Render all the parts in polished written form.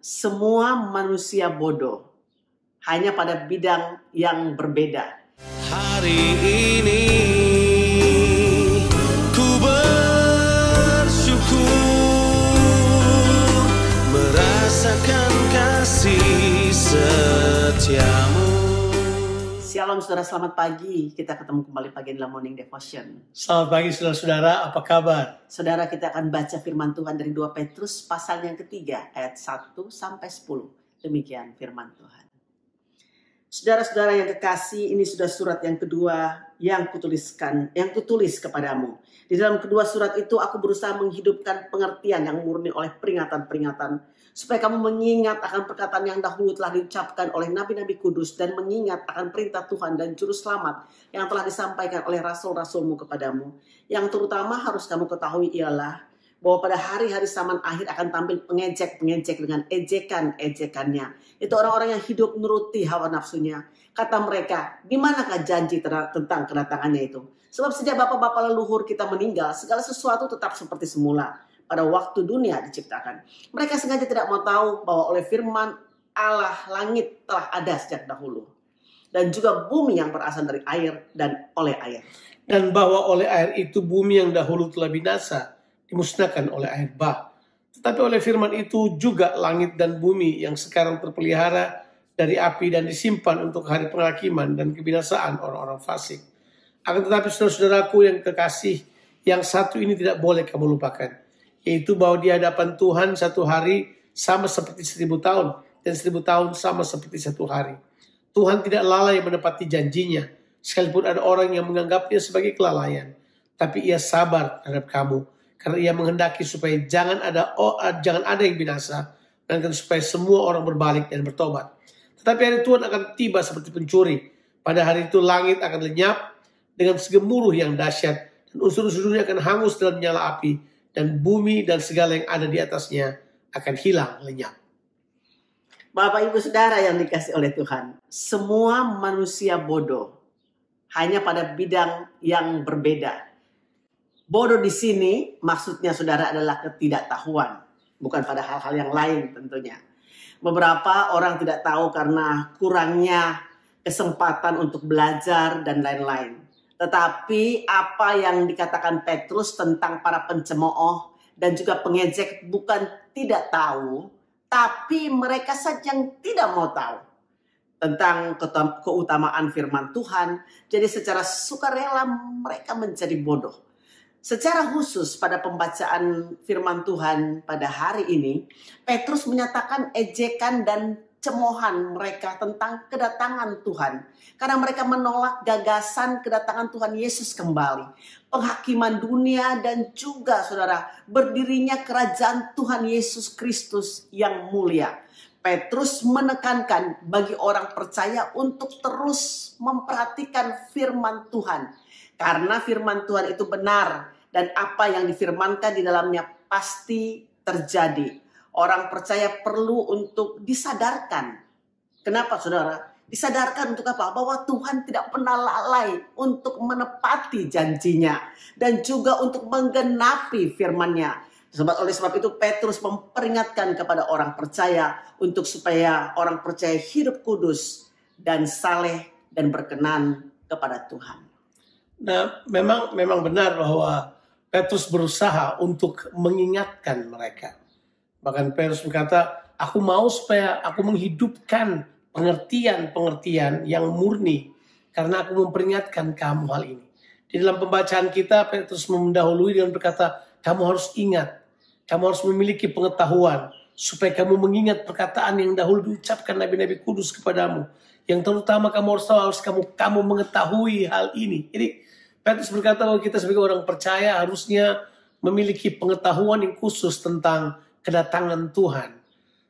semua manusia bodoh, hanya pada bidang yang berbeda. Hari ini ku bersyukur merasakan kasih setiamu. Shalom saudara, selamat pagi. Kita ketemu kembali pagi dalam Morning Devotion. Selamat pagi saudara-saudara, apa kabar? Saudara, kita akan baca firman Tuhan dari 2 Petrus pasal yang ketiga ayat 1 sampai 10. Demikian firman Tuhan. Saudara-saudara yang kekasih, ini sudah surat yang kedua yang kutulis kepadamu. Di dalam kedua surat itu aku berusaha menghidupkan pengertian yang murni oleh peringatan-peringatan, supaya kamu mengingat akan perkataan yang dahulu telah diucapkan oleh nabi-nabi kudus, dan mengingat akan perintah Tuhan dan juru selamat yang telah disampaikan oleh rasul-rasulmu kepadamu. Yang terutama harus kamu ketahui ialah bahwa pada hari-hari zaman akhir akan tampil pengejek-pengejek dengan ejekan-ejekannya. Itu orang-orang yang hidup menuruti hawa nafsunya. Kata mereka, di manakah janji tentang kedatangannya itu? Sebab sejak bapak-bapak leluhur kita meninggal, segala sesuatu tetap seperti semula pada waktu dunia diciptakan. Mereka sengaja tidak mau tahu bahwa oleh firman Allah langit telah ada sejak dahulu, dan juga bumi yang berasal dari air dan oleh air. Dan bahwa oleh air itu bumi yang dahulu telah binasa dimusnahkan oleh air bah. Tetapi oleh firman itu juga langit dan bumi yang sekarang terpelihara dari api dan disimpan untuk hari penghakiman dan kebinasaan orang-orang fasik. Akan tetapi saudara-saudaraku yang kekasih, yang satu ini tidak boleh kamu lupakan, yaitu bahwa di hadapan Tuhan satu hari sama seperti 1000 tahun, dan 1000 tahun sama seperti satu hari. Tuhan tidak lalai menepati janjinya, sekalipun ada orang yang menganggapnya sebagai kelalaian. Tapi ia sabar terhadap kamu, karena ia menghendaki supaya jangan ada yang binasa, dan supaya semua orang berbalik dan bertobat. Tetapi hari Tuhan akan tiba seperti pencuri. Pada hari itu langit akan lenyap dengan segemuruh yang dahsyat, dan unsur-unsur dunia akan hangus dalam nyala api, dan bumi dan segala yang ada di atasnya akan hilang lenyap. Bapak Ibu Saudara yang dikasih oleh Tuhan, semua manusia bodoh, hanya pada bidang yang berbeda. Bodoh di sini maksudnya saudara adalah ketidaktahuan, bukan pada hal-hal yang lain tentunya. Beberapa orang tidak tahu karena kurangnya kesempatan untuk belajar dan lain-lain. Tetapi apa yang dikatakan Petrus tentang para pencemooh dan juga pengejek bukan tidak tahu, tapi mereka saja yang tidak mau tahu tentang keutamaan firman Tuhan. Jadi secara sukarela mereka menjadi bodoh. Secara khusus pada pembacaan firman Tuhan pada hari ini, Petrus menyatakan ejekan dan cemoohan mereka tentang kedatangan Tuhan. Karena mereka menolak gagasan kedatangan Tuhan Yesus kembali. Penghakiman dunia dan juga saudara berdirinya kerajaan Tuhan Yesus Kristus yang mulia. Petrus menekankan bagi orang percaya untuk terus memperhatikan firman Tuhan. Karena firman Tuhan itu benar dan apa yang difirmankan di dalamnya pasti terjadi. Orang percaya perlu untuk disadarkan. Kenapa saudara? Disadarkan untuk apa? Bahwa Tuhan tidak pernah lalai untuk menepati janjinya dan juga untuk menggenapi firman-Nya. Oleh sebab itu Petrus memperingatkan kepada orang percaya untuk supaya orang percaya hidup kudus dan saleh dan berkenan kepada Tuhan. Nah, memang benar bahwa Petrus berusaha untuk mengingatkan mereka. Bahkan Petrus berkata, aku mau supaya aku menghidupkan pengertian yang murni, karena aku memperingatkan kamu hal ini. Di dalam pembacaan kita, Petrus mendahului dengan berkata, kamu harus ingat, kamu harus memiliki pengetahuan, supaya kamu mengingat perkataan yang dahulu diucapkan nabi-nabi kudus kepadamu. Yang terutama kamu harus tahu, kamu mengetahui hal ini. Jadi Petrus berkata bahwa kita sebagai orang percaya harusnya memiliki pengetahuan yang khusus tentang kedatangan Tuhan.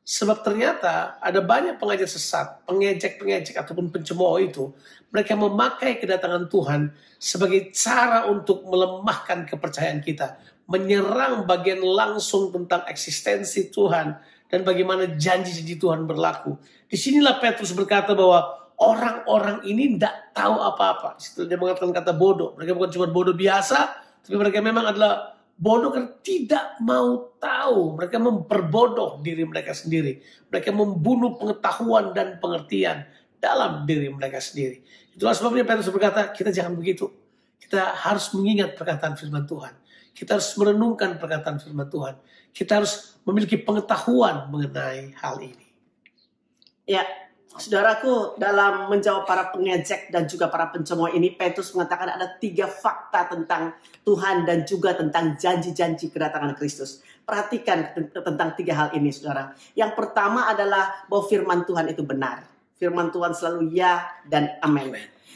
Sebab ternyata ada banyak pengajar sesat, pengejek ataupun pencemooh itu. Mereka memakai kedatangan Tuhan sebagai cara untuk melemahkan kepercayaan kita. Menyerang bagian langsung tentang eksistensi Tuhan dan bagaimana janji-janji Tuhan berlaku. Disinilah Petrus berkata bahwa orang-orang ini tidak tahu apa-apa. Di situ dia mengatakan kata bodoh. Mereka bukan cuma bodoh biasa, tapi mereka memang adalah bodoh karena tidak mau tahu. Mereka memperbodoh diri mereka sendiri. Mereka membunuh pengetahuan dan pengertian dalam diri mereka sendiri. Itulah sebabnya Petrus berkata, kita jangan begitu. Kita harus mengingat perkataan firman Tuhan. Kita harus merenungkan perkataan firman Tuhan. Kita harus memiliki pengetahuan mengenai hal ini. Ya, saudaraku, dalam menjawab para pengejek dan juga para pencemooh ini, Petrus mengatakan ada 3 fakta tentang Tuhan dan juga tentang janji-janji kedatangan Kristus. Perhatikan tentang 3 hal ini, saudara. Yang pertama adalah bahwa firman Tuhan itu benar. Firman Tuhan selalu ya dan amin.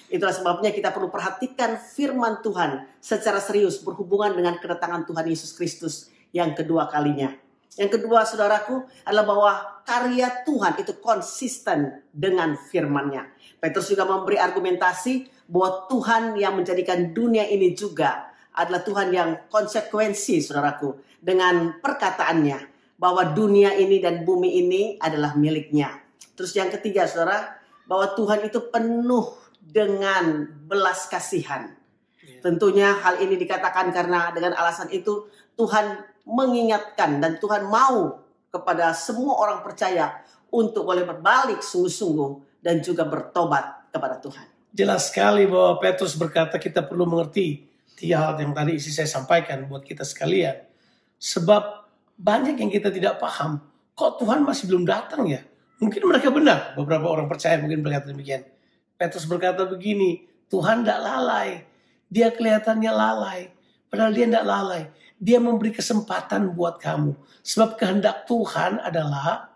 Itulah sebabnya kita perlu perhatikan firman Tuhan secara serius berhubungan dengan kedatangan Tuhan Yesus Kristus yang kedua kalinya. Yang kedua, saudaraku, adalah bahwa karya Tuhan itu konsisten dengan firman-Nya. Petrus juga memberi argumentasi bahwa Tuhan yang menjadikan dunia ini juga adalah Tuhan yang konsekuensi, saudaraku, dengan perkataannya bahwa dunia ini dan bumi ini adalah miliknya. Terus yang ketiga, saudara, bahwa Tuhan itu penuh dengan belas kasihan. Tentunya hal ini dikatakan karena dengan alasan itu Tuhan mengingatkan dan Tuhan mau kepada semua orang percaya untuk boleh berbalik sungguh-sungguh dan juga bertobat kepada Tuhan. Jelas sekali bahwa Petrus berkata kita perlu mengerti 3 hal yang tadi isi saya sampaikan buat kita sekalian. Sebab banyak yang kita tidak paham. Kok Tuhan masih belum datang ya? Mungkin mereka benar. Beberapa orang percaya mungkin berkata demikian. Petrus berkata begini, Tuhan tidak lalai. Dia kelihatannya lalai. Padahal dia tidak lalai. Dia memberi kesempatan buat kamu. Sebab kehendak Tuhan adalah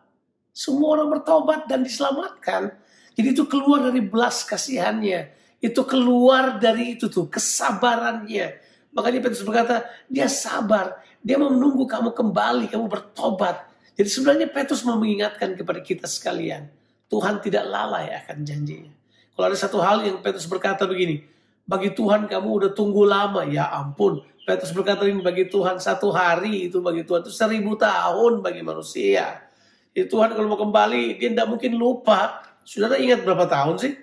semua orang bertobat dan diselamatkan. Jadi itu keluar dari belas kasihannya. Itu keluar dari itu tuh kesabarannya. Makanya Petrus berkata, dia sabar. Dia mau menunggu kamu kembali, kamu bertobat. Jadi sebenarnya Petrus mau mengingatkan kepada kita sekalian. Tuhan tidak lalai akan janjinya. Kalau ada satu hal yang Petrus berkata begini, bagi Tuhan kamu udah tunggu lama. Ya ampun. Petrus berkata ini bagi Tuhan 1 hari itu bagi Tuhan itu 1000 tahun bagi manusia. Jadi Tuhan kalau mau kembali dia tidak mungkin lupa. Saudara ingat berapa tahun sih?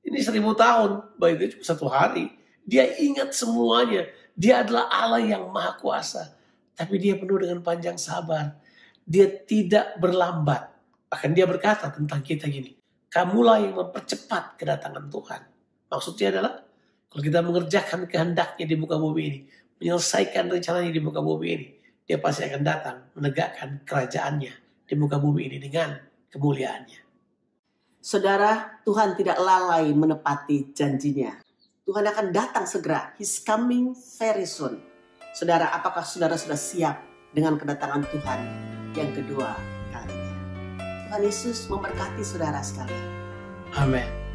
Ini 1000 tahun. Bagi dia cuma 1 hari. Dia ingat semuanya. Dia adalah Allah yang maha kuasa. Tapi dia penuh dengan panjang sabar. Dia tidak berlambat. Bahkan dia berkata tentang kita gini. Kamulah yang mempercepat kedatangan Tuhan. Maksudnya adalah kalau kita mengerjakan kehendaknya di muka bumi ini. Menyelesaikan rencananya di muka bumi ini. Dia pasti akan datang menegakkan kerajaannya di muka bumi ini dengan kemuliaannya. Saudara, Tuhan tidak lalai menepati janjinya. Tuhan akan datang segera. He's coming very soon. Saudara, apakah saudara sudah siap dengan kedatangan Tuhan yang kedua kalinya? Tuhan Yesus memberkati saudara sekalian. Amin.